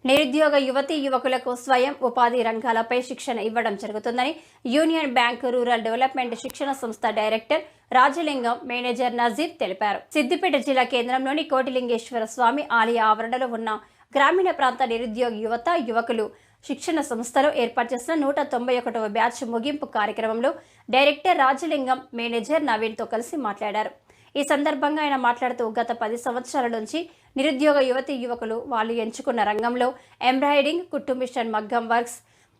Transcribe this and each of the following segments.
నిరుద్యోగ యువతీ యువకులకు స్వయం ఉపాధి రంగాలపై శిక్షణ ఇవ్వడం జరుగుతుందని యూనియన్ బ్యాంక్ రూరల్ డెవలప్మెంట్ శిక్షణ సంస్థ డైరెక్టర్ రాజలింగం మేనేజర్ నజీర్ తెలిపారు. సిద్దిపేట జిల్లా కేంద్రంలోని కోటిలింగేశ్వర స్వామి ఆలయ ఆవరణలో ఉన్న గ్రామీణ ప్రాంత నిరుద్యోగ యువత యువకులు శిక్షణ సంస్థలో ఏర్పాటు చేసిన 191వ బ్యాచ్ ముగింపు కార్యక్రమంలో డైరెక్టర్ రాజలింగం మేనేజర్ నవీన్తో కలిసి మాట్లాడారు. ఈ సందర్భంగా ఆయన మాట్లాడుతూ గత 10 సంవత్సరాల నుంచి నిరుద్యోగ యువతీ యువకులు వాళ్ళు ఎంచుకున్న రంగంలో ఎంబ్రాయిడింగ్, కుట్టు మిషన్, మగ్గం works,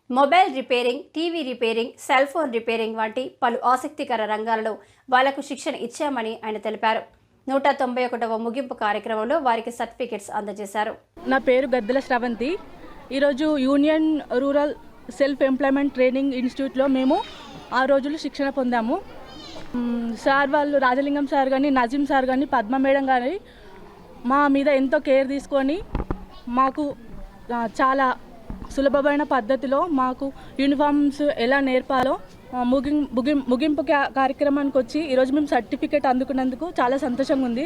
mobile repairing, TV repairing, cell phone repairing వంటి పలు ఆసక్తికర రంగాలలో వాళ్లకు శిక్షణ ఇచ్చామని ఆయన తెలిపారు. 191వ ముగింపు కార్యక్రమంలో వారికి సర్టిఫికెట్స్ అందజేశారు. నా పేరు గద్దెల శ్రవంతి. ఈరోజు union rural self employment training ఇన్స్టిట్యూట్లో మేము 6 రోజులు శిక్షణ పొందాము. సార్ వాళ్ళు రాజలింగం సార్ కానీ, నజీం సార్ కానీ, పద్మ మేడం కానీ మా మీద ఎంతో కేర్ తీసుకొని మాకు చాలా సులభమైన పద్ధతిలో మాకు యూనిఫామ్స్ ఎలా నేర్పాలో ముగింపు కార్యక్రమానికి వచ్చి ఈరోజు మేము సర్టిఫికేట్ అందుకున్నందుకు చాలా సంతోషంగా ఉంది.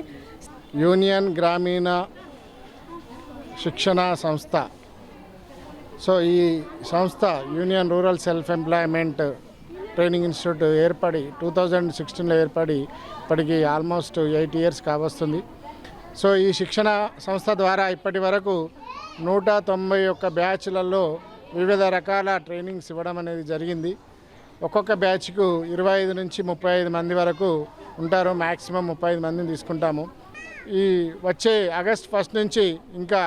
యూనియన్ గ్రామీణ శిక్షణ సంస్థ, సో ఈ సంస్థ union rural self employment training institute ఏర్పడి 2016లో ఏర్పడి ఇప్పటికి ఆల్మోస్ట్ 8 ఇయర్స్ కావస్తుంది. సో ఈ శిక్షణ సంస్థ ద్వారా ఇప్పటి వరకు 191 బ్యాచ్లలో వివిధ రకాల ట్రైనింగ్స్ ఇవ్వడం అనేది జరిగింది. ఒక్కొక్క బ్యాచ్కు 25 నుంచి 35 మంది వరకు ఉంటారు. మ్యాక్సిమం 35 మందిని తీసుకుంటాము. ఈ వచ్చే ఆగస్ట్ 1 నుంచి ఇంకా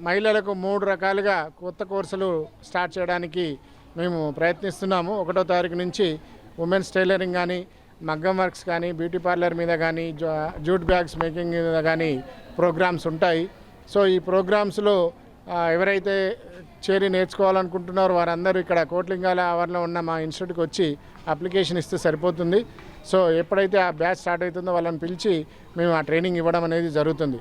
మహిళలకు 3 రకాలుగా కొత్త కోర్సులు స్టార్ట్ చేయడానికి మేము ప్రయత్నిస్తున్నాము. 1వ తారీఖు నుంచి ఉమెన్స్ టైలరింగ్ కానీ, మగ్గం వర్క్స్ కానీ, బ్యూటీ పార్లర్ మీద కానీ, జూట్ బ్యాగ్స్ మేకింగ్ మీద కానీ ప్రోగ్రామ్స్ ఉంటాయి. సో ఈ ప్రోగ్రామ్స్లో ఎవరైతే చేరి నేర్చుకోవాలనుకుంటున్నారో వారందరూ ఇక్కడ కోట్లింగాల ఆవరణలో ఉన్న మా ఇన్స్టిట్యూట్కి వచ్చి అప్లికేషన్ ఇస్తే సరిపోతుంది. సో ఎప్పుడైతే ఆ బ్యాచ్ స్టార్ట్ అవుతుందో వాళ్ళని పిలిచి మేము ఆ ట్రైనింగ్ ఇవ్వడం అనేది జరుగుతుంది.